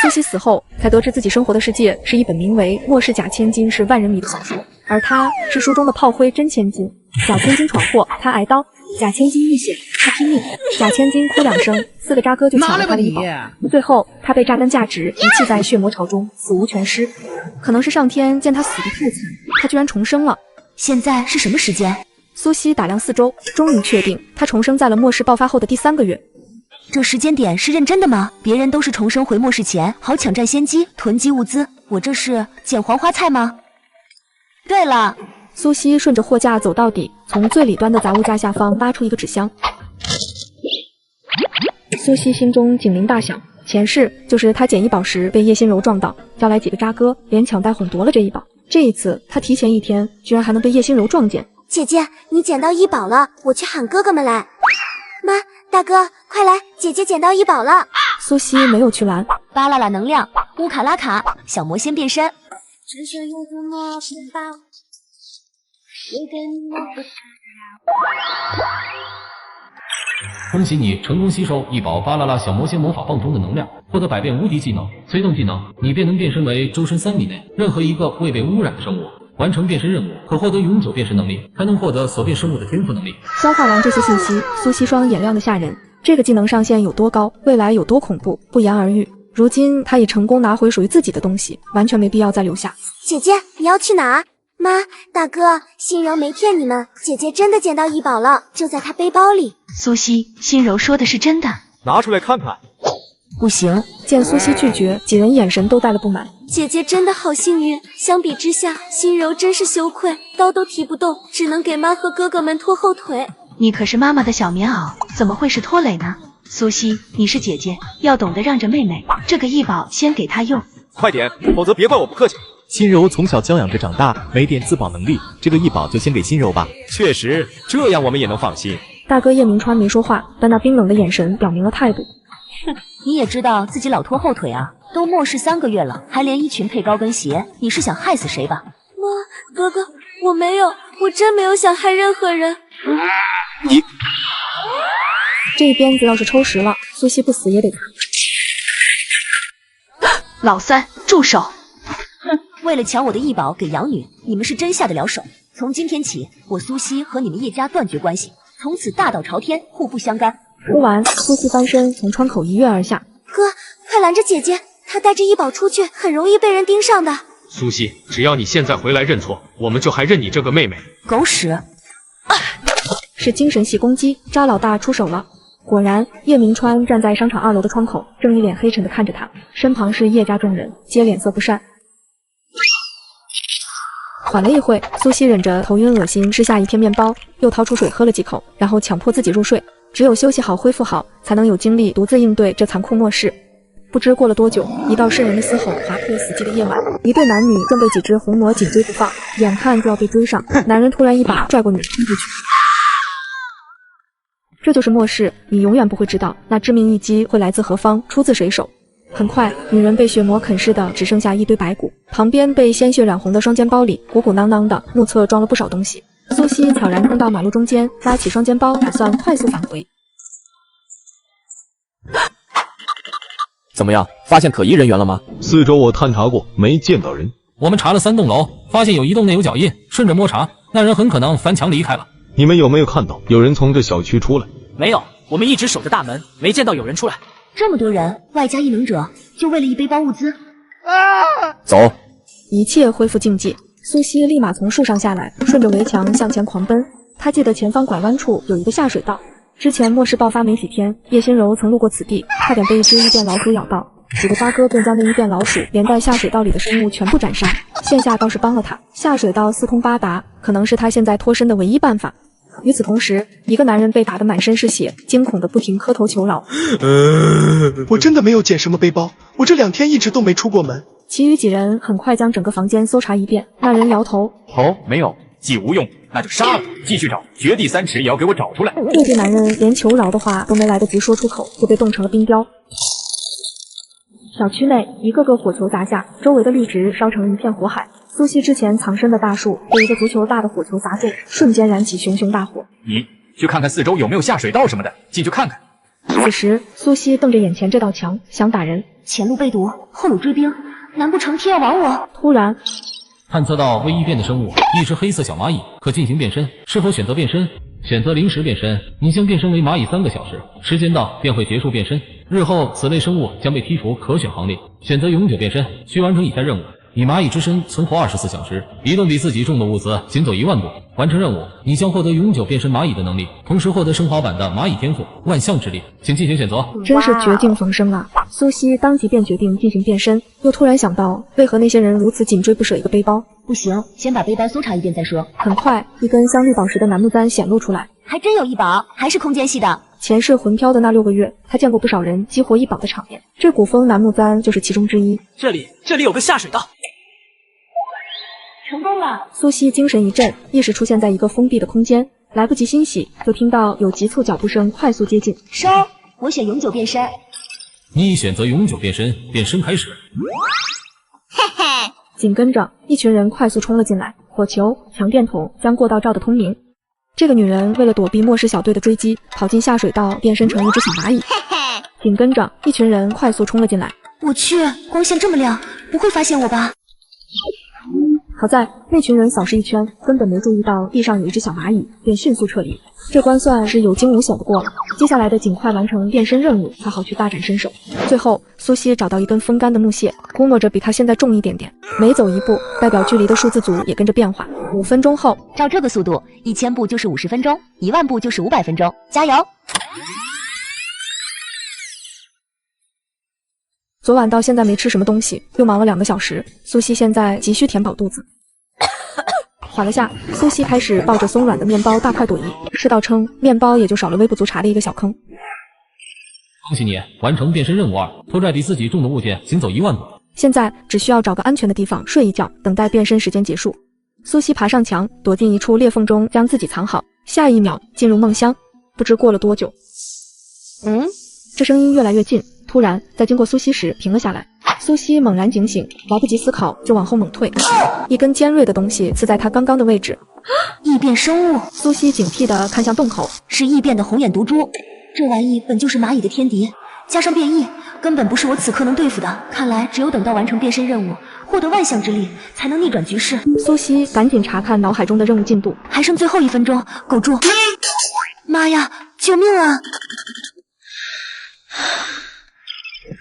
苏西死后，才得知自己生活的世界是一本名为《末世假千金》是万人迷的小说，而他是书中的炮灰真千金。小千金闯祸，他挨刀；假千金遇险，他拼命。假千金哭2声，4个渣哥就抢了他的医保。最后，他被榨干价值，遗弃在血魔巢中，死无全尸。可能是上天见他死得太惨，他居然重生了。现在是什么时间？苏西打量4周，终于确定他重生在了末世爆发后的第3个月。这时间点是认真的吗？别人都是重生回末世前好抢占先机，囤积物资，我这是捡黄花菜吗？对了，苏西顺着货架走到底，从最里端的杂物架下方拉出一个纸箱。苏西心中警铃大响，前世就是他捡医宝时被叶心柔撞到，叫来几个渣哥，连抢带哄夺了这医宝。这一次他提前1天，居然还能被叶心柔撞见。姐姐，你捡到医宝了，我去喊哥哥们来。妈，大哥，快来，姐姐捡到医宝了。苏西没有去拦。巴啦啦能量，乌卡拉卡，小魔仙变身。恭喜你成功吸收一宝巴啦啦小魔仙魔法棒中的能量，获得百变无敌技能。催动技能，你便能变身为周身3米内任何一个未被污染的生物。完成变身任务，可获得永久变身能力，还能获得所变生物的天赋能力。消化完这些信息，苏西双眼亮得吓人。这个技能上限有多高，未来有多恐怖，不言而喻。如今他已成功拿回属于自己的东西，完全没必要再留下。姐姐，你要去哪儿？妈，大哥，心柔没骗你们，姐姐真的捡到医宝了，就在她背包里。苏西，心柔说的是真的，拿出来看看。不行。见苏西拒绝，几人眼神都带了不满。姐姐真的好幸运，相比之下，心柔真是羞愧，刀都提不动，只能给妈和哥哥们拖后腿。你可是妈妈的小棉袄，怎么会是拖累呢？苏西，你是姐姐，要懂得让着妹妹。这个医宝先给她用，快点，否则别怪我不客气。心柔从小娇养着长大，没点自保能力，这个医宝就先给心柔吧。确实，这样我们也能放心。大哥叶明川没说话，但那冰冷的眼神表明了态度。哼，你也知道自己老拖后腿啊，都末世3个月了，还连衣裙配高跟鞋，你是想害死谁吧？妈，哥哥，我没有，我真没有想害任何人。你这一鞭子要是抽实了，苏西不死也得老三，住手！哼，为了抢我的医宝给养女，你们是真下得了手。从今天起，我苏西和你们叶家断绝关系，从此大道朝天，互不相干。说完，苏西翻身从窗口一跃而下。哥，快拦着姐姐，她带着医宝出去，很容易被人盯上的。苏西，只要你现在回来认错，我们就还认你这个妹妹。狗屎！是精神系攻击，渣老大出手了。果然，叶明川站在商场2楼的窗口，正一脸黑沉地看着他，身旁是叶家众人，皆脸色不善。缓了一会，苏西忍着头晕恶心，吃下一片面包，又掏出水喝了几口，然后强迫自己入睡。只有休息好、恢复好，才能有精力独自应对这残酷末世。不知过了多久，一道渗人的嘶吼划破死寂的夜晚，一对男女正被几只红魔紧追不放，眼看就要被追上，男人突然一把拽过女人冲出去。这就是末世，你永远不会知道那致命一击会来自何方，出自谁手。很快，女人被血魔啃噬的只剩下一堆白骨，旁边被鲜血染红的双肩包里鼓鼓囊囊的，目测装了不少东西。苏西悄然冲到马路中间，拉起双肩包，打算快速返回。怎么样，发现可疑人员了吗？四周我探查过，没见到人。我们查了3栋楼，发现有一栋内有脚印，顺着摸查，那人很可能翻墙离开了。你们有没有看到有人从这小区出来？没有，我们一直守着大门，没见到有人出来。这么多人，外加异能者，就为了一背包物资？走！一切恢复静寂，苏西立马从树上下来，顺着围墙向前狂奔。他记得前方拐弯处有一个下水道，之前末世爆发没几天，叶心柔曾路过此地，差点被一只异变老鼠咬到。几个渣哥便将那异变老鼠连带下水道里的生物全部斩杀。线下倒是帮了他，下水道四通八达，可能是他现在脱身的唯一办法。与此同时，一个男人被打得满身是血，惊恐的不停磕头求饶。我真的没有捡什么背包，我这2天一直都没出过门。其余几人很快将整个房间搜查一遍，那人摇头，没有，既无用，那就杀了，继续找，掘地3尺也要给我找出来。这些男人连求饶的话都没来得及说出口，就被冻成了冰雕。小区内一个个火球砸下，周围的绿植烧成一片火海。苏西之前藏身的大树被一个足球大的火球砸中，瞬间燃起熊熊大火。你去看看4周有没有下水道什么的，进去看看。此时，苏西瞪着眼前这道墙，想打人。前路被堵，后路追兵，难不成天要亡我？突然，探测到未异变的生物，一只黑色小蚂蚁，可进行变身。是否选择变身？选择临时变身，你将变身为蚂蚁3个小时，时间到便会结束变身。日后此类生物将被剔除可选行列。选择永久变身，需完成以下任务：以蚂蚁之身存活24小时，移动比自己重的物资，行走1万步。完成任务，你将获得永久变身蚂蚁的能力，同时获得升华版的蚂蚁天赋万象之力。请进行选择。真是绝境逢生啊！苏西当即便决定进行变身，又突然想到，为何那些人如此紧追不舍一个背包？不行，先把背包搜查一遍再说。很快，一根镶绿宝石的楠木簪显露出来，还真有一宝，还是空间系的。前世魂飘的那6个月，他见过不少人激活异宝的场面，这古风楠木簪就是其中之一。这里有个下水道。成功了！苏西精神一振，意识出现在一个封闭的空间，来不及欣喜，就听到有急促脚步声快速接近。收！我选永久变身。你已选择永久变身，变身开始。嘿嘿。紧跟着，一群人快速冲了进来，火球、强电筒将过道照得通明。这个女人为了躲避末世小队的追击，跑进下水道，变身成一只小蚂蚁。紧跟着，一群人快速冲了进来。我去，光线这么亮，不会发现我吧？好在那群人扫视一圈，根本没注意到地上有一只小蚂蚁，便迅速撤离。这关算是有惊无险的过了。接下来的尽快完成变身任务，才好去大展身手。最后，苏西找到一根风干的木屑，估摸着比他现在重一点点。每走一步，代表距离的数字组也跟着变化。5分钟后，照这个速度，1000步就是50分钟，1万步就是500分钟，加油！昨晚到现在没吃什么东西，又忙了2个小时，苏西现在急需填饱肚子。缓了下，苏西开始抱着松软的面包大快朵颐，吃到撑，面包也就少了微不足察的一个小坑。恭喜你完成变身任务2，拖拽比自己重的物件行走1万步。现在只需要找个安全的地方睡一觉，等待变身时间结束。苏西爬上墙，躲进一处裂缝中，将自己藏好。下一秒进入梦乡。不知过了多久，这声音越来越近。突然，在经过苏西时停了下来。苏西猛然警醒，来不及思考就往后猛退，一根尖锐的东西刺在他刚刚的位置。异变生物！苏西警惕地看向洞口，是异变的红眼毒蛛。这玩意本就是蚂蚁的天敌，加上变异，根本不是我此刻能对付的。看来只有等到完成变身任务，获得万象之力，才能逆转局势。苏西赶紧查看脑海中的任务进度，还剩最后1分钟，苟住！妈呀，救命啊！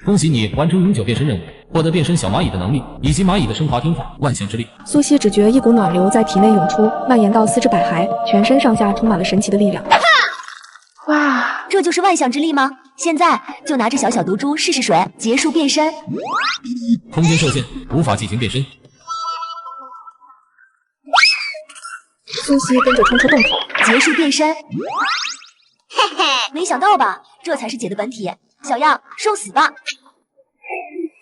恭喜你完成永久变身任务，获得变身小蚂蚁的能力，以及蚂蚁的升华天赋万象之力。苏西只觉一股暖流在体内涌出，蔓延到4肢百骸，全身上下充满了神奇的力量。哇，这就是万象之力吗？现在就拿着小小毒蛛试试水，结束变身。空间受限，无法进行变身。苏西跟着冲出洞口，结束变身。嘿嘿，没想到吧？这才是姐的本体。小样，受死吧！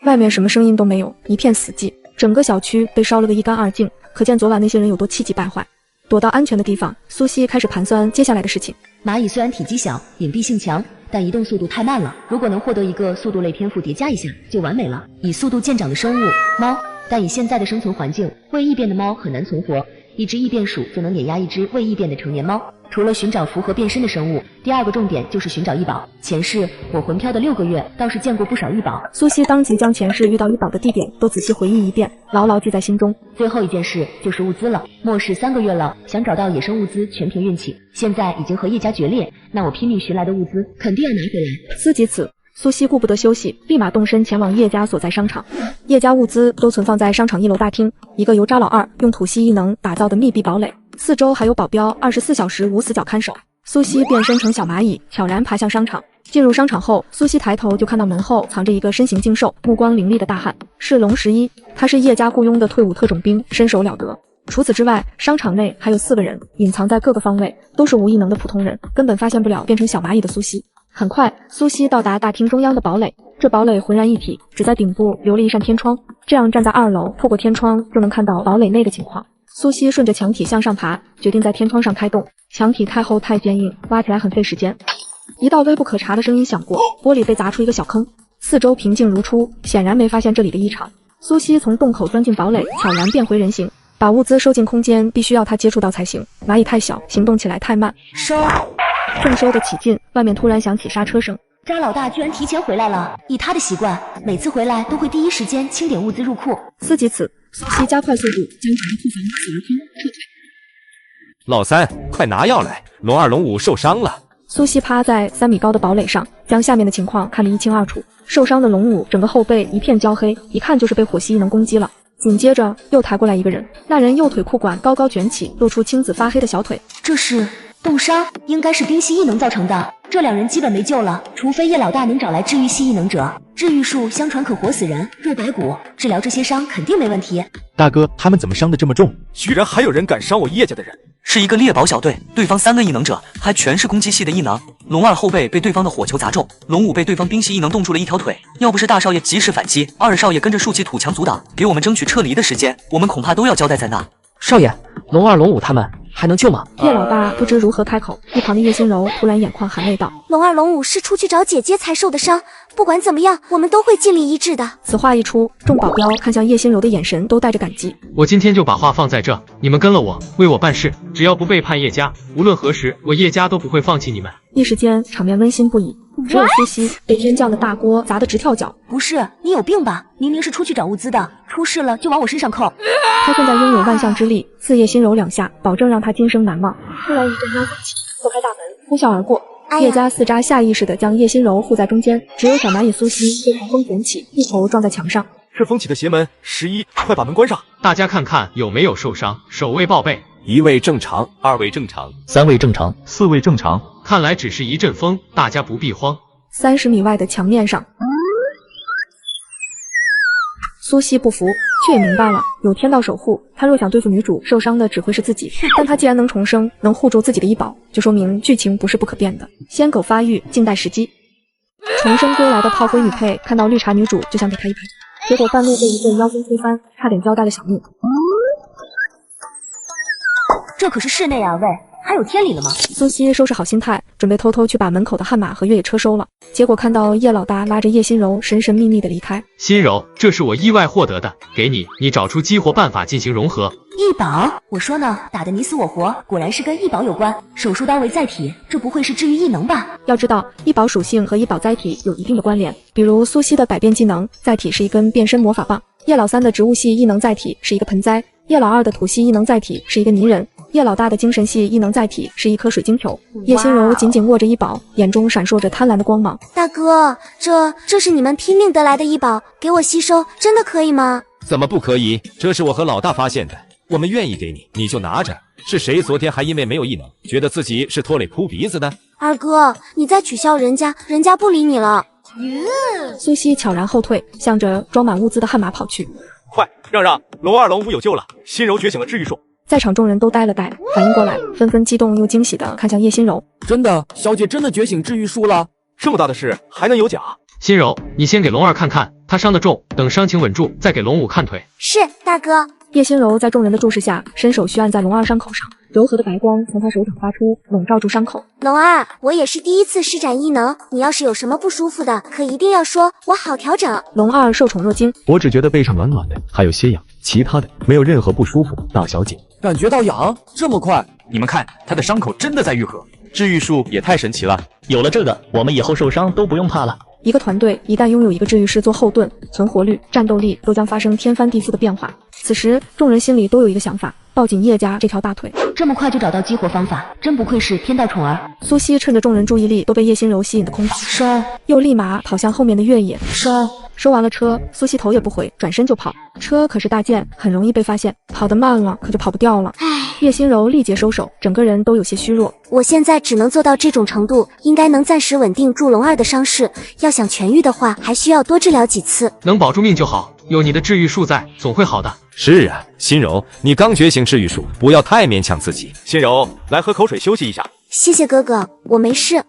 外面什么声音都没有，一片死寂，整个小区被烧了个一干二净，可见昨晚那些人有多气急败坏。躲到安全的地方，苏西开始盘算接下来的事情。蚂蚁虽然体积小，隐蔽性强，但移动速度太慢了。如果能获得一个速度类天赋叠加一下，就完美了。以速度见长的生物猫，但以现在的生存环境，未异变的猫很难存活。一只异变鼠就能碾压一只未异变的成年猫。除了寻找符合变身的生物，第2个重点就是寻找异宝。前世我魂飘的6个月，倒是见过不少异宝。苏西当即将前世遇到异宝的地点都仔细回忆一遍，牢牢记在心中。最后一件事就是物资了。末世3个月了，想找到野生物资全凭运气。现在已经和叶家决裂，那我拼命寻来的物资肯定要拿回来。思及此，苏西顾不得休息，立马动身前往叶家所在商场。叶家物资都存放在商场1楼大厅，一个由渣老二用土系异能打造的密闭堡垒，四周还有保镖24小时无死角看守。苏西变身成小蚂蚁，悄然爬向商场。进入商场后，苏西抬头就看到门后藏着一个身形精瘦、目光凌厉的大汉，是龙11。他是叶家雇佣的退伍特种兵，身手了得。除此之外，商场内还有4个人，隐藏在各个方位，都是无异能的普通人，根本发现不了变成小蚂蚁的苏西。很快，苏西到达大厅中央的堡垒，这堡垒浑然一体，只在顶部留了一扇天窗，这样站在2楼，透过天窗就能看到堡垒内的情况。苏西顺着墙体向上爬，决定在天窗上开洞。墙体太厚太坚硬，挖起来很费时间。一道微不可察的声音响过，玻璃被砸出一个小坑，四周平静如初，显然没发现这里的异常。苏西从洞口钻进堡垒，悄然变回人形。把物资收进空间必须要他接触到才行，蚂蚁太小，行动起来太慢。收。正收得起劲，外面突然响起刹车声。张老大居然提前回来了，以他的习惯，每次回来都会第一时间清点物资入库。思及此，苏西加快速度将整个库房死而空撤退。老三，快拿药来！龙二、龙五受伤了。苏西趴在3米高的堡垒上，将下面的情况看得一清二楚。受伤的龙五整个后背一片焦黑，一看就是被火系异能攻击了。紧接着又抬过来一个人，那人右腿裤管高高卷起，露出青紫发黑的小腿。这是冻伤，应该是冰系异能造成的。这两人基本没救了，除非叶老大能找来治愈系异能者。治愈术相传可活死人、肉白骨，治疗这些伤肯定没问题。大哥，他们怎么伤得这么重？居然还有人敢伤我叶家的人！是一个猎宝小队，对方3个异能者，还全是攻击系的异能。龙二后背被对方的火球砸中，龙五被对方冰系异能冻住了一条腿。要不是大少爷及时反击，二少爷跟着竖起土墙阻挡，给我们争取撤离的时间，我们恐怕都要交代在那。少爷，龙二、龙五他们还能救吗？叶老大不知如何开口，一旁的叶心柔突然眼眶含泪道：“龙二、龙五是出去找姐姐才受的伤，不管怎么样，我们都会尽力医治的。”此话一出，众保镖看向叶心柔的眼神都带着感激。我今天就把话放在这，你们跟了我，为我办事，只要不背叛叶家，无论何时，我叶家都不会放弃你们。一时间场面温馨不已，只有苏西被天降的大锅砸得直跳脚。不是，你有病吧？明明是出去找物资的，出事了就往我身上扣。他现在拥有万象之力，刺叶心柔2下，保证让他今生难忘。突然一阵妖风起，破开大门，呼啸而过。叶家4渣下意识地将叶心柔护在中间，只有小蚂蚁苏西被狂风卷起，一头撞在墙上。是风起的邪门，11，快把门关上！大家看看有没有受伤，守卫报备。1位正常，2位正常，3位正常，4位正常。看来只是一阵风，大家不必慌。30米外的墙面上，苏西不服，却也明白了，有天道守护，他若想对付女主，受伤的只会是自己。但他既然能重生，能护住自己的医保，就说明剧情不是不可变的。仙狗发育，静待时机。重生归来的炮灰女配看到绿茶女主就想给她一拍，结果半路被一阵妖风推翻，差点交代了小命。这可是室内啊，喂，还有天理了吗？苏西收拾好心态，准备偷偷去把门口的悍马和越野车收了，结果看到叶老大拉着叶心柔神神秘秘的离开。心柔，这是我意外获得的，给你，你找出激活办法进行融合。异宝，我说呢，打得你死我活，果然是跟异宝有关。手术刀为载体，这不会是治愈异能吧？要知道，异宝属性和异宝载体有一定的关联，比如苏西的百变技能载体是一根变身魔法棒，叶老三的植物系异能载体是一个盆栽，叶老二的土系异能载体是一个泥人，叶老大的精神系异能载体是一颗水晶球。叶心柔紧紧握着异宝，眼中闪烁着贪婪的光芒。大哥，这是你们拼命得来的异宝，给我吸收，真的可以吗？怎么不可以？这是我和老大发现的，我们愿意给你，你就拿着。是谁昨天还因为没有异能，觉得自己是拖累哭鼻子的？二哥，你再取笑人家，人家不理你了。苏西悄然后退，向着装满物资的悍马跑去。快让让，龙二、龙五有救了！心柔觉醒了治愈术。在场众人都呆了呆，反应过来，纷纷激动又惊喜地看向叶心柔。真的，小姐真的觉醒治愈术了？这么大的事还能有假？心柔，你先给龙二看看，他伤得重，等伤情稳住，再给龙五看腿。是，大哥。叶心柔在众人的注视下，伸手虚按在龙二伤口上，柔和的白光从他手掌发出，笼罩住伤口。龙二，我也是第一次施展异能，你要是有什么不舒服的，可一定要说，我好调整。龙二受宠若惊，我只觉得背上暖暖的，还有些痒，其他的没有任何不舒服。大小姐，感觉到痒，这么快？你们看，他的伤口真的在愈合，治愈术也太神奇了。有了这个，我们以后受伤都不用怕了。一个团队一旦拥有一个治愈师做后盾，存活率、战斗力都将发生天翻地覆的变化。此时，众人心里都有一个想法：抱紧叶家这条大腿。这么快就找到激活方法，真不愧是天道宠儿。苏西趁着众人注意力都被叶心柔吸引的空跑，又立马跑向后面的越野。收完了车，苏西头也不回，转身就跑。车可是大件，很容易被发现，跑得慢了可就跑不掉了。叶心柔立即收手，整个人都有些虚弱。我现在只能做到这种程度，应该能暂时稳定住龙二的伤势。要想痊愈的话，还需要多治疗几次。能保住命就好，有你的治愈术在，总会好的。是啊，心柔，你刚觉醒治愈术，不要太勉强自己。心柔，来喝口水休息一下。谢谢哥哥，我没事。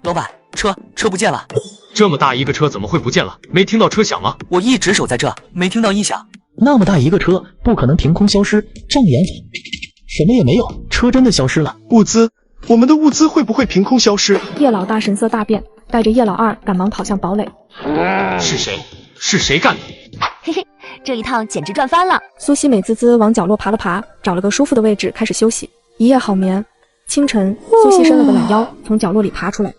老板，车不见了。这么大一个车怎么会不见了？没听到车响吗？我一直守在这，没听到异响。那么大一个车不可能凭空消失，障眼法，什么也没有，车真的消失了。物资，我们的物资会不会凭空消失？叶老大神色大变，带着叶老二赶忙跑向堡垒。是谁？是谁干的？嘿嘿，这一趟简直赚翻了。苏西美滋滋往角落爬了爬，找了个舒服的位置开始休息。一夜好眠。清晨，苏西伸了个懒腰，从角落里爬出来。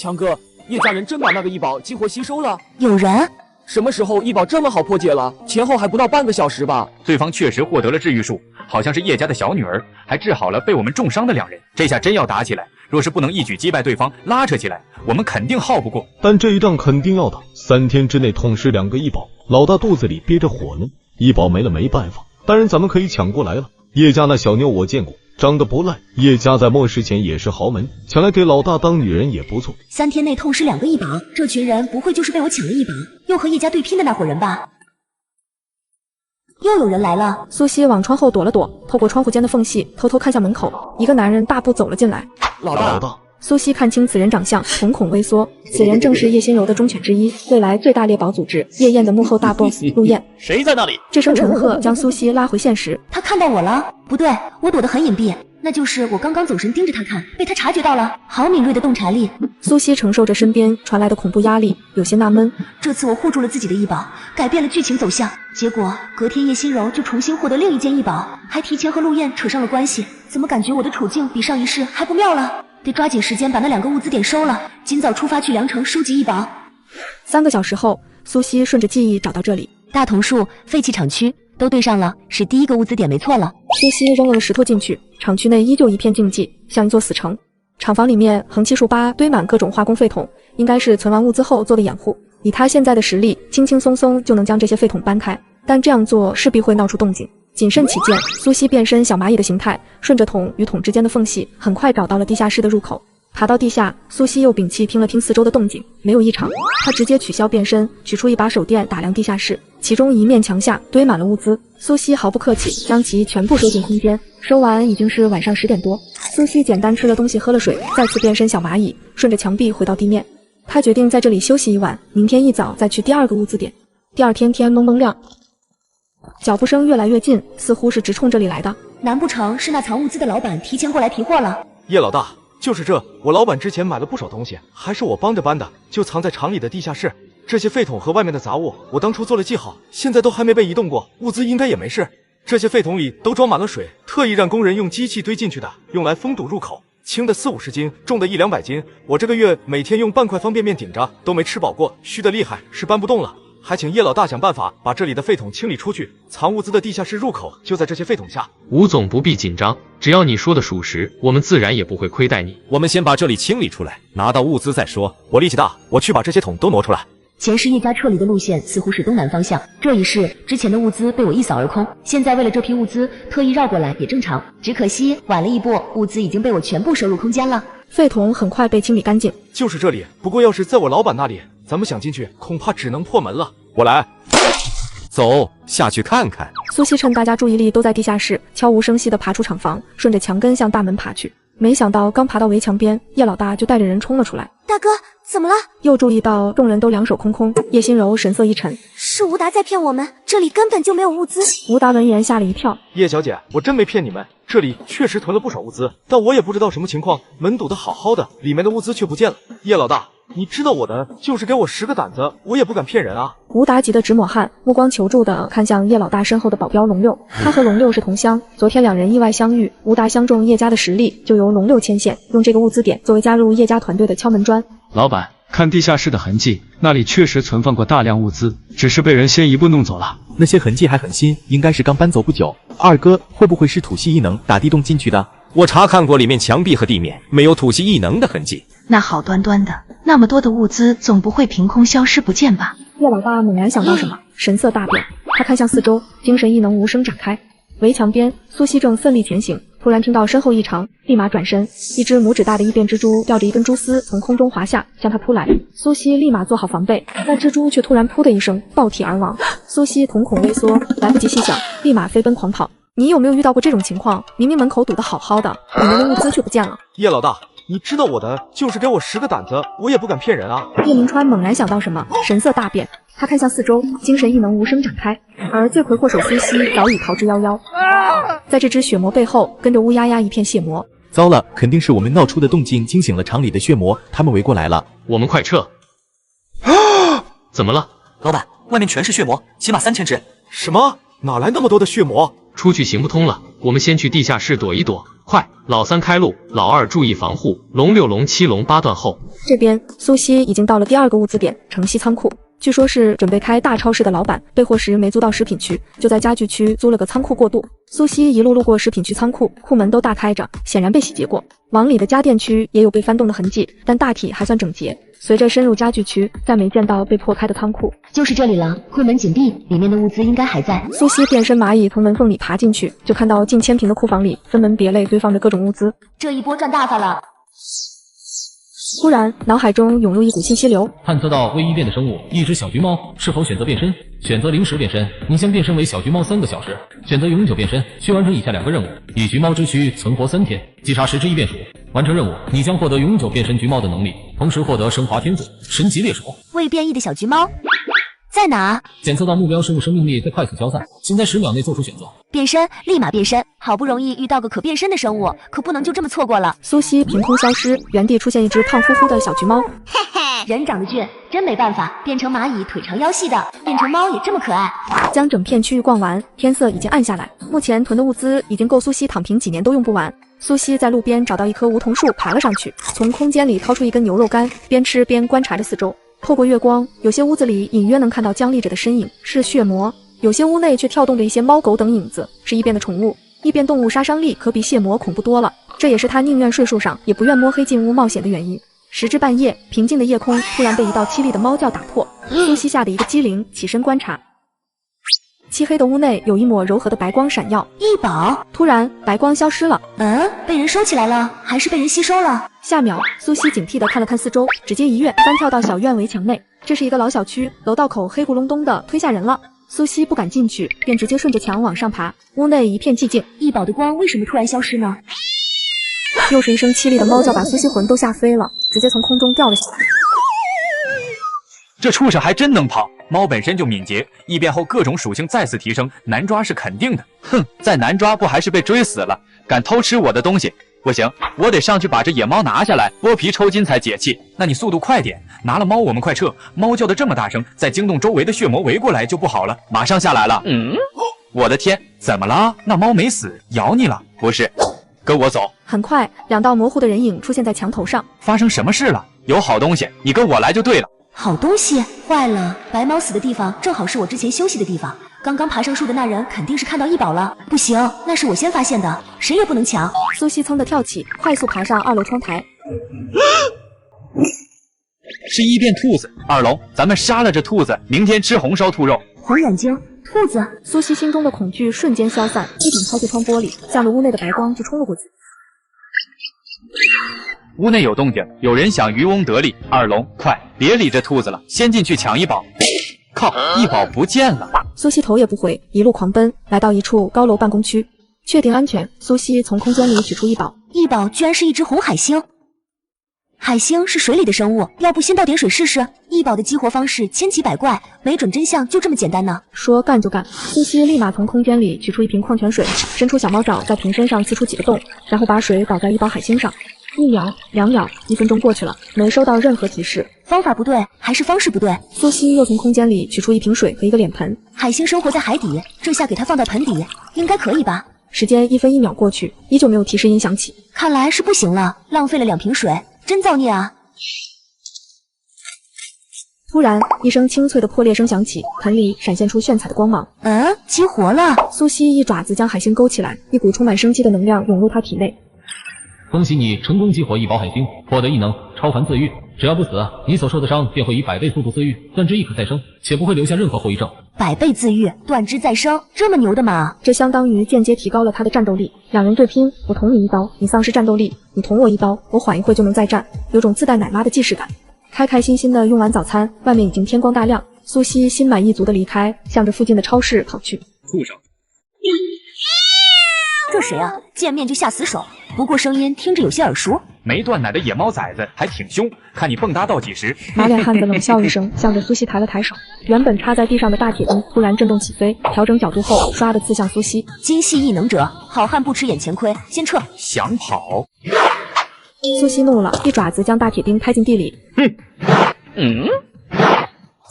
强哥，叶家人真把那个异宝激活吸收了？有人？什么时候异宝这么好破解了？前后还不到半个小时吧？对方确实获得了治愈术，好像是叶家的小女儿，还治好了被我们重伤的2人。这下真要打起来，若是不能一举击败对方，拉扯起来，我们肯定耗不过。但这一仗肯定要打，3天之内痛失2个异宝，老大肚子里憋着火呢，异宝没了没办法。当然咱们可以抢过来了。叶家那小妞我见过，长得不赖。叶家在末世前也是豪门，抢来给老大当女人也不错。3天内痛失2个异宝，这群人不会就是被我抢了异宝，又和叶家对拼的那伙人吧？又有人来了。苏西往窗后躲了躲，透过窗户间的缝隙偷偷看向门口，一个男人大步走了进来。老大。苏西看清此人长相，瞳孔微缩，此人正是叶心柔的忠犬之一，未来最大猎宝组织夜宴的幕后大 boss 陆燕。谁在那里？这声沉喝将苏西拉回现实。他看到我了？不对，我躲得很隐蔽，那就是我刚刚走神盯着他看，被他察觉到了，好敏锐的洞察力。苏西承受着身边传来的恐怖压力，有些纳闷。这次我护住了自己的异宝，改变了剧情走向，结果隔天叶心柔就重新获得另一件异宝，还提前和陆燕扯上了关系。怎么感觉我的处境比上一世还不妙了？得抓紧时间把那2个物资点收了，今早出发去良城收集异宝。3个小时后，苏西顺着记忆找到这里，大桐树废弃厂区都对上了，是第1个物资点没错了。苏西扔了个石头进去，厂区内依旧一片静寂，像一座死城。厂房里面横七竖八堆满各种化工废桶，应该是存完物资后做的掩护。以他现在的实力，轻轻松松就能将这些废桶搬开，但这样做势必会闹出动静。谨慎起见，苏西变身小蚂蚁的形态，顺着桶与桶之间的缝隙，很快找到了地下室的入口。爬到地下，苏西又屏气听了听四周的动静，没有异常。他直接取消变身，取出一把手电打量地下室，其中一面墙下堆满了物资。苏西毫不客气，将其全部收进空间。收完已经是晚上10点多。苏西简单吃了东西，喝了水，再次变身小蚂蚁，顺着墙壁回到地面。他决定在这里休息一晚，明天一早再去第2个物资点。第2天天蒙蒙亮。脚步声越来越近，似乎是直冲这里来的。难不成是那藏物资的老板提前过来提货了？叶老大，就是这，我老板之前买了不少东西，还是我帮着搬的，就藏在厂里的地下室。这些废桶和外面的杂物，我当初做了记号，现在都还没被移动过，物资应该也没事。这些废桶里都装满了水，特意让工人用机器堆进去的，用来封堵入口。轻的40-50斤，重的100-200斤。我这个月每天用半块方便面顶着，都没吃饱过，虚的厉害，是搬不动了。还请叶老大想办法把这里的废桶清理出去，藏物资的地下室入口就在这些废桶下。吴总不必紧张，只要你说的属实，我们自然也不会亏待你。我们先把这里清理出来，拿到物资再说。我力气大，我去把这些桶都挪出来。前世叶家撤离的路线似乎是东南方向，这一世之前的物资被我一扫而空，现在为了这批物资特意绕过来也正常，只可惜晚了一步，物资已经被我全部收入空间了。废桶很快被清理干净，就是这里。不过要是在我老板那里，咱们想进去恐怕只能破门了。我来，走下去看看。苏西趁大家注意力都在地下室，悄无声息地爬出厂房，顺着墙根向大门爬去。没想到刚爬到围墙边，叶老大就带着人冲了出来。大哥，怎么了？又注意到众人都两手空空，叶心柔神色一沉，是吴达在骗我们，这里根本就没有物资。吴达闻言吓了一跳，叶小姐，我真没骗你们，这里确实囤了不少物资，但我也不知道什么情况，门堵得好好的，里面的物资却不见了。叶老大，你知道我的，就是给我10个胆子，我也不敢骗人啊。吴达急得直抹汗，目光求助地看向叶老大身后的保镖龙六。他和龙六是同乡，昨天2人意外相遇，吴达相中叶家的实力，就由龙六牵线，用这个物资点作为加入叶家团队的敲门砖。老板，看地下室的痕迹，那里确实存放过大量物资，只是被人先一步弄走了。那些痕迹还很新，应该是刚搬走不久。二哥，会不会是土系异能打地洞进去的？我查看过里面墙壁和地面，没有土系异能的痕迹。那好端端的，那么多的物资总不会凭空消失不见吧？叶老大猛然想到什么，神色大变，他看向四周，精神异能无声展开。围墙边，苏西正奋力前行，突然听到身后异常，立马转身，一只拇指大的异变蜘蛛吊着一根蛛丝从空中滑下，向他扑来。苏西立马做好防备，那蜘蛛却突然噗的一声爆体而亡。苏西瞳孔微缩，来不及细想，立马飞奔狂跑。你有没有遇到过这种情况？明明门口堵得好好的，里面的物资却不见了。叶老大，你知道我的，就是给我10个胆子，我也不敢骗人啊。叶明川猛然想到什么，神色大变，他看向四周，精神异能无声展开，而罪魁祸首苏西早已逃之夭夭。在这只血魔背后，跟着乌鸦鸦一片血魔。糟了，肯定是我们闹出的动静惊醒了厂里的血魔，他们围过来了。我们快撤！怎么了？老板，外面全是血魔，起码3000只。什么？哪来那么多的血魔？出去行不通了，我们先去地下室躲一躲。快，老三开路，老二注意防护，龙6、龙7、龙8断后。这边苏西已经到了第2个物资点城西仓库，据说是准备开大超市的老板备货时没租到食品区，就在家具区租了个仓库过渡。苏西一路路过食品区仓库，库门都大开着，显然被洗劫过。往里的家电区也有被翻动的痕迹，但大体还算整洁。随着深入家具区，再没见到被破开的仓库。就是这里了，库门紧闭，里面的物资应该还在。苏西变身蚂蚁从门缝里爬进去，就看到近千平的库房里分门别类堆放着各种物资。这一波赚大发了。忽然，脑海中涌入一股信息流，探测到未异变的生物，一只小橘猫，是否选择变身？选择临时变身，你将变身为小橘猫3个小时；选择永久变身，需完成以下2个任务：以橘猫之躯存活3天，击杀10只异变鼠。完成任务，你将获得永久变身橘猫的能力，同时获得升华天赋神级猎手。未变异的小橘猫在哪？检测到目标生物生命力在快速消散，请在10秒内做出选择。变身，立马变身！好不容易遇到个可变身的生物，可不能就这么错过了。苏西凭空消失，原地出现一只胖乎乎的小橘猫。嘿嘿，人长得俊，真没办法，变成蚂蚁腿长腰细的，变成猫也这么可爱。将整片区域逛完，天色已经暗下来，目前囤的物资已经够苏西躺平几年都用不完。苏西在路边找到一棵梧桐树，爬了上去，从空间里掏出一根牛肉干，边吃边观察着四周。透过月光，有些屋子里隐约能看到僵立着的身影，是血魔；有些屋内却跳动着一些猫狗等影子，是异变的宠物。异变动物杀伤力可比血魔恐怖多了，这也是他宁愿睡树上，也不愿摸黑进屋冒险的原因。时至半夜，平静的夜空突然被一道凄厉的猫叫打破，苏西吓得一个机灵，起身观察。漆黑的屋内有一抹柔和的白光闪耀，异宝。突然，白光消失了。被人收起来了，还是被人吸收了？下秒，苏西警惕地看了看四周，直接一跃翻跳到小院围墙内。这是一个老小区，楼道口黑咕隆咚的，忒吓人了。苏西不敢进去，便直接顺着墙往上爬。屋内一片寂静，异宝的光为什么突然消失呢？又是一声凄厉的猫叫，把苏西魂都吓飞了，直接从空中掉了下来。这畜生还真能跑，猫本身就敏捷，异变后各种属性再次提升，难抓是肯定的。哼，再难抓不还是被追死了？敢偷吃我的东西，不行，我得上去把这野猫拿下来，剥皮抽筋才解气。那你速度快点，拿了猫我们快撤。猫叫得这么大声，再惊动周围的血魔围过来就不好了。马上下来了。我的天，怎么了？那猫没死，咬你了？不是，跟我走。很快，2道模糊的人影出现在墙头上。发生什么事了？有好东西，你跟我来就对了。好东西坏了，白猫死的地方正好是我之前休息的地方。刚刚爬上树的那人肯定是看到异宝了，不行，那是我先发现的，谁也不能抢。苏西噌的跳起，快速爬上2楼窗台。是异变兔子，2楼，咱们杀了这兔子，明天吃红烧兔肉。红眼睛，兔子。苏西心中的恐惧瞬间消散，一顶抛碎窗玻璃，向着屋内的白光就冲了过去。屋内有动静，有人想渔翁得利。2楼，快别理这兔子了，先进去抢异宝。靠，异宝不见了！苏西头也不回，一路狂奔，来到一处高楼办公区，确定安全，苏西从空间里取出异宝。异宝居然是一只红海星。海星是水里的生物，要不先倒点水试试？异宝的激活方式千奇百怪，没准真相就这么简单呢。说干就干，苏西立马从空间里取出一瓶矿泉水，伸出小猫爪在瓶身上刺出几个洞，然后把水倒在异宝海星上。1秒、2秒、1分钟过去了，没收到任何提示。方法不对，还是方式不对？苏西又从空间里取出一瓶水和一个脸盆。海星生活在海底，这下给它放到盆底，应该可以吧？时间1分1秒过去，依旧没有提示音响起。看来是不行了，浪费了2瓶水，真造孽啊！突然，一声清脆的破裂声响起，盆里闪现出炫彩的光芒。激活了！苏西一爪子将海星勾起来，一股充满生机的能量涌入他体内。恭喜你成功激活异宝海星，获得异能超凡自愈。只要不死，你所受的伤便会以100倍速度自愈，断肢亦可再生，且不会留下任何后遗症。100倍自愈，断肢再生，这么牛的吗？这相当于间接提高了他的战斗力。2人对拼，我捅你一刀，你丧失战斗力；你捅我一刀，我缓一会就能再战，有种自带奶妈的既视感。开开心心的用完早餐，外面已经天光大亮。苏西心满意足的离开，向着附近的超市跑去。畜生！这谁啊？见面就下死手，不过声音听着有些耳熟。没断奶的野猫崽子还挺凶，看你蹦跶到几时！马脸汉子冷笑一声，向着苏西抬了抬手。原本插在地上的大铁钉突然震动起飞，调整角度后，唰的刺向苏西。精细异能者，好汉不吃眼前亏，先撤！想跑？苏西怒了，一爪子将大铁钉拍进地里。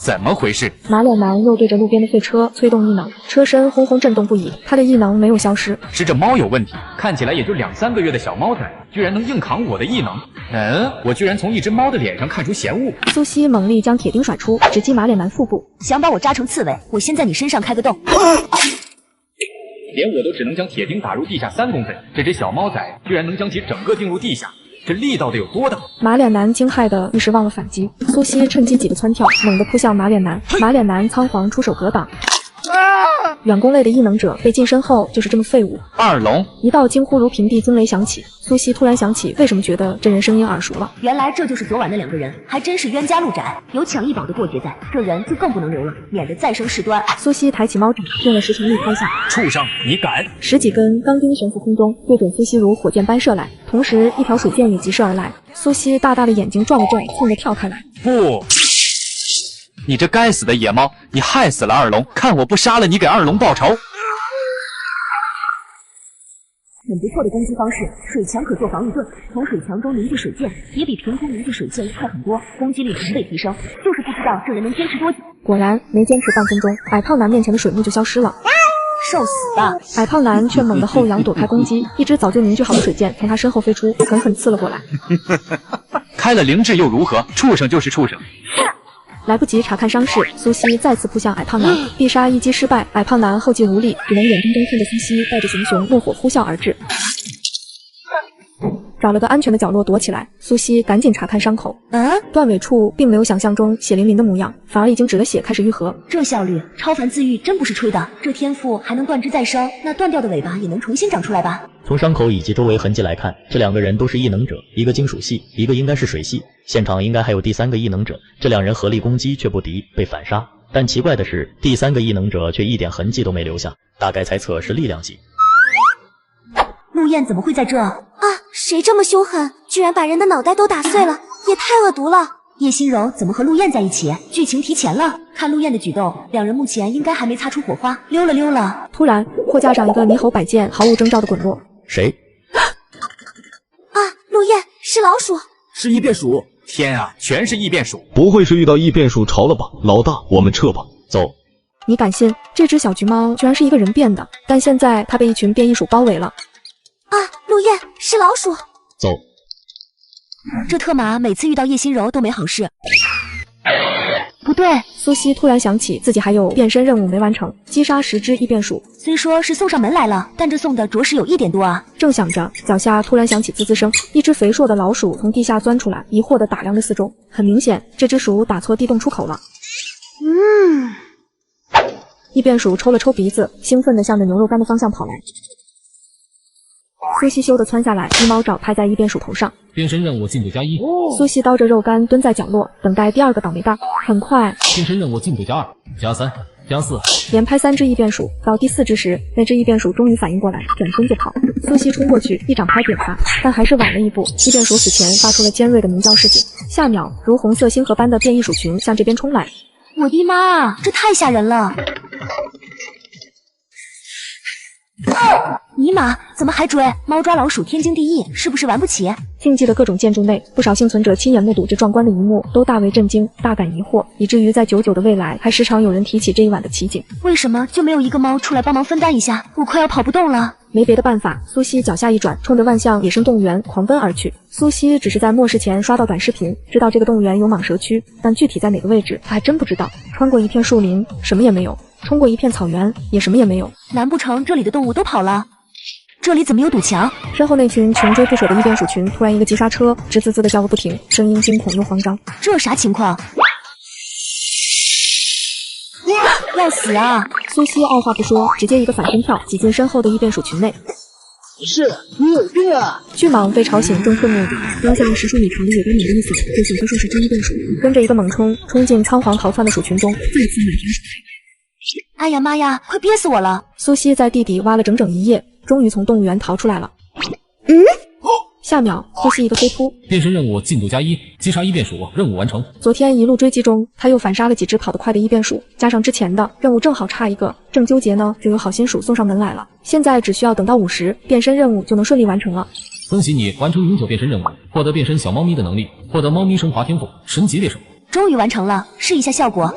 怎么回事？马脸男又对着路边的废车催动异能，车身轰轰震动不已，他的异能没有消失。是这猫有问题，看起来也就2、3个月的小猫仔，居然能硬扛我的异能。我居然从一只猫的脸上看出嫌恶。苏西猛力将铁钉甩出，直击马脸男腹部。想把我扎成刺猬，我先在你身上开个洞。连我都只能将铁钉打入地下3公分，这只小猫仔居然能将其整个钉入地下，这力道得有多大？马脸男惊骇的一时忘了反击，苏西趁机几个蹿跳，猛地扑向马脸男。马脸男仓皇出手格挡。远攻类的异能者被近身后就是这么废物。二龙！一道惊呼如平地惊雷响起，苏西突然想起为什么觉得这人声音耳熟了。原来这就是昨晚那2个人，还真是冤家路窄，有抢异宝的过节在，这人就更不能留了，免得再生事端。苏西抬起猫爪，用了10成力抛下。畜生，你敢！10几根钢钉悬浮空中，对准苏西如火箭般射来，同时一条水箭也急射而来。苏西大大的眼睛转了转，痛得跳开来。不！你这该死的野猫，你害死了二龙，看我不杀了你，给二龙报仇！很不错的攻击方式，水墙可做防御盾，从水墙中凝聚水箭，也比凭空凝聚水箭快很多，攻击力成倍提升。就是不知道这人能坚持多久。果然没坚持半分钟，矮胖男面前的水幕就消失了。受死吧！矮胖男却猛地后仰躲开攻击，一支早就凝聚好的水箭从他身后飞出，狠狠刺了过来。开了灵智又如何？畜生就是畜生。来不及查看伤势，苏西再次扑向矮胖男，必杀一击失败，矮胖男后继无力，只能眼睁睁看着苏西带着熊熊怒火呼啸而至。找了个安全的角落躲起来，苏西赶紧查看伤口。断尾处并没有想象中血淋淋的模样，反而已经止了血，开始愈合。这效率，超凡自愈真不是吹的。这天赋还能断肢再生，那断掉的尾巴也能重新长出来吧？从伤口以及周围痕迹来看，这2个人都是异能者，一个金属系，一个应该是水系。现场应该还有第3个异能者，这2人合力攻击却不敌，被反杀。但奇怪的是，第3个异能者却一点痕迹都没留下，大概猜测是力量系。陆燕怎么会在这？啊！谁这么凶狠，居然把人的脑袋都打碎了，也太恶毒了！叶心柔怎么和陆燕在一起？剧情提前了。看陆燕的举动，2人目前应该还没擦出火花，溜了。突然，货架上一个猕猴摆件毫无征兆的滚落。谁？啊！陆燕是老鼠，是异变鼠。天啊，全是异变鼠！不会是遇到异变鼠潮了吧？老大，我们撤吧。走。你敢信这只小橘猫居然是一个人变的？但现在它被一群变异鼠包围了。啊！陆燕是老鼠。走。这特马每次遇到叶心柔都没好事。不对，苏西突然想起自己还有变身任务没完成，击杀10只异变鼠。虽说是送上门来了，但这送的着实有1点多啊。正想着，脚下突然响起滋滋声，一只肥硕的老鼠从地下钻出来，疑惑地打量着四周。很明显，这只鼠打错地洞出口了。异变鼠抽了抽鼻子，兴奋地向着牛肉干的方向跑来。苏西咻地窜下来，一猫爪拍在异变鼠头上。变身任务进度+1。苏西叨着肉干蹲在角落，等待第2个倒霉蛋。很快，变身任务进度+2、+3、+4。连拍3只异变鼠，到第4只时，那只异变鼠终于反应过来，转身就跑。苏西冲过去，一掌拍扁它，但还是晚了一步。异变鼠死前发出了尖锐的鸣叫示警，下秒，如红色星河般的变异鼠群向这边冲来。我的妈啊，这太吓人了！尼玛，怎么还追？猫抓老鼠天经地义，是不是玩不起？竞技的各种建筑内，不少幸存者亲眼目睹这壮观的一幕，都大为震惊，大感疑惑，以至于在久久的未来，还时常有人提起这一晚的奇景。为什么就没有一个猫出来帮忙分担一下？我快要跑不动了。没别的办法，苏西脚下一转，冲着万象野生动物园狂奔而去。苏西只是在末世前刷到短视频，知道这个动物园有蟒蛇区，但具体在哪个位置，他还真不知道。穿过一片树林，什么也没有；冲过一片草原，也什么也没有。难不成这里的动物都跑了？这里怎么有堵墙？身后那群穷追不舍的异变鼠群突然一个急刹车，吱滋滋的叫个不停，声音惊恐又慌张。这啥情况？要死啊！苏西二话不说，直接一个反身跳，挤进身后的异变鼠群内。是你有病啊！巨蟒被吵醒，正愤怒地扔下10数米长的野干猛地一扫，就小说是只异变鼠，跟着一个猛冲进仓皇逃窜的鼠群中，再次满天鼠哎呀妈呀，快憋死我了！苏西在地底挖了整整1夜，终于从动物园逃出来了。下秒，苏西一个飞扑，变身任务进度+1，击杀异变鼠，任务完成。昨天一路追击中，他又反杀了几只跑得快的异变鼠，加上之前的任务正好差一个，正纠结呢，就有好心鼠送上门来了。现在只需要等到50，变身任务就能顺利完成了。恭喜你完成永久变身任务，获得变身小猫咪的能力，获得猫咪升华天赋，神级猎手。终于完成了，试一下效果。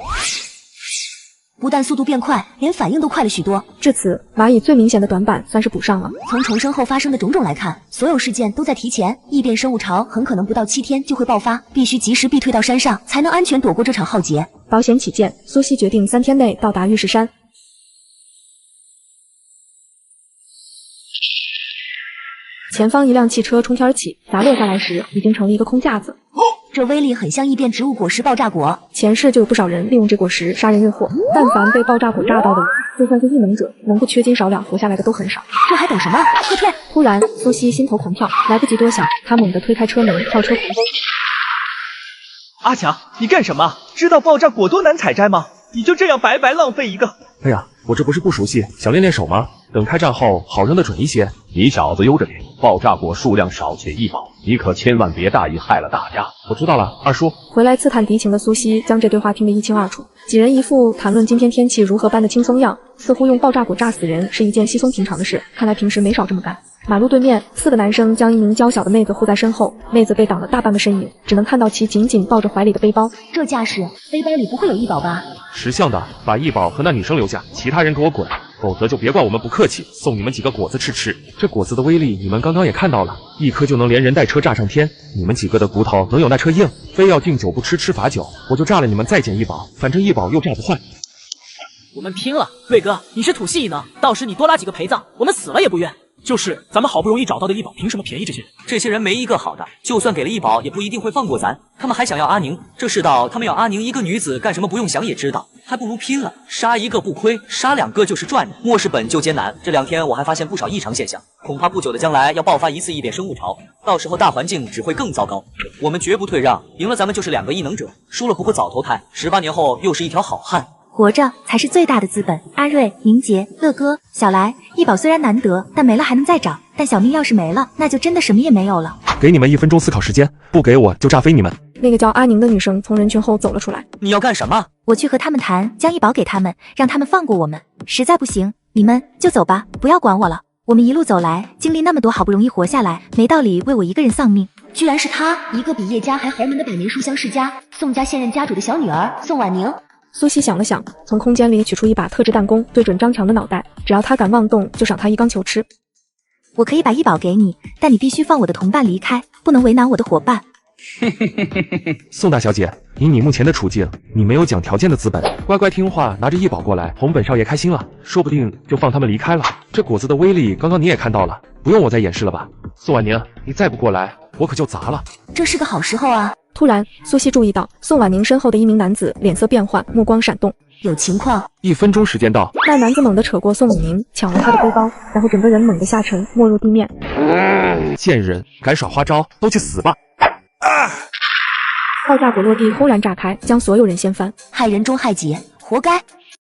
不但速度变快，连反应都快了许多。至此，蚂蚁最明显的短板算是补上了。从重生后发生的种种来看，所有事件都在提前，异变生物潮很可能不到7天就会爆发，必须及时避退到山上，才能安全躲过这场浩劫。保险起见，苏西决定3天内到达玉石山。前方一辆汽车冲天而起，砸落下来时已经成了一个空架子。这威力很像异变植物果实爆炸果，前世就有不少人利用这果实杀人越货，但凡被爆炸果炸到的人，就算是异能者，能不缺斤少两活下来的都很少。这还等什么？快退！突然，苏西心头狂跳，来不及多想，他猛地推开车门，跳车狂奔。阿强，你干什么？知道爆炸果多难采摘吗？你就这样白白浪费一个。哎呀，我这不是不熟悉，想练练手吗？等开战后好扔得准一些。你小子悠着点，爆炸果数量少且易爆，你可千万别大意害了大家。我知道了，二叔。回来刺探敌情的苏西将这对话听得一清二楚，几人一副谈论今天天气如何般的轻松样，似乎用爆炸果炸死人是一件稀松平常的事，看来平时没少这么干。马路对面，4个男生将一名娇小的妹子护在身后，妹子被挡了大半个身影，只能看到其紧紧抱着怀里的背包。这架势，背包里不会有异宝吧？识相的，把异宝和那女生留下，其他人给我滚，否则就别怪我们不客气，送你们几个果子吃。这果子的威力你们刚刚也看到了，一颗就能连人带车炸上天，你们几个的骨头能有那车硬？非要敬酒不吃吃罚酒，我就炸了你们再捡异宝，反正异宝又炸不坏。我们拼了，魏哥，你是土系异能，到时你多拉几个陪葬，我们死了也不怨。就是咱们好不容易找到的异宝，凭什么便宜这些人？这些人没一个好的，就算给了异宝，也不一定会放过咱。他们还想要阿宁，这世道他们要阿宁一个女子干什么不用想也知道，还不如拼了，杀一个不亏，杀2个就是赚的。末世本就艰难，这2天我还发现不少异常现象，恐怕不久的将来要爆发一次异变生物潮，到时候大环境只会更糟糕。我们绝不退让，赢了咱们就是2个异能者，输了不会早投胎，18年后又是一条好汉。活着才是最大的资本。阿瑞、明杰、乐哥、小来，异宝虽然难得，但没了还能再找。但小命要是没了，那就真的什么也没有了。给你们1分钟思考时间，不给我就炸飞你们。那个叫阿宁的女生从人群后走了出来。你要干什么？我去和他们谈，将异宝给他们，让他们放过我们。实在不行，你们就走吧，不要管我了。我们一路走来，经历那么多，好不容易活下来，没道理为我一个人丧命。居然是她，一个比叶家还豪门的百年书香世家，宋家现任家主的小女儿宋婉宁。苏西想了想，从空间里取出一把特制弹弓，对准张强的脑袋，只要他敢妄动，就赏他一缸球吃。我可以把异宝给你，但你必须放我的同伴离开，不能为难我的伙伴。宋大小姐，以你目前的处境，你没有讲条件的资本，乖乖听话，拿着异宝过来，红本少爷开心了，说不定就放他们离开了。这果子的威力，刚刚你也看到了，不用我再演示了吧？宋婉宁，你再不过来，我可就砸了。这是个好时候啊！突然，苏西注意到宋婉宁身后的一名男子脸色变幻，目光闪动。有情况！1分钟时间到。那男子猛地扯过宋婉宁，抢了他的背包，然后整个人猛地下沉，没入地面。贱人，敢耍花招，都去死吧！爆炸果落地，轰然炸开，将所有人掀翻。害人终害己，活该！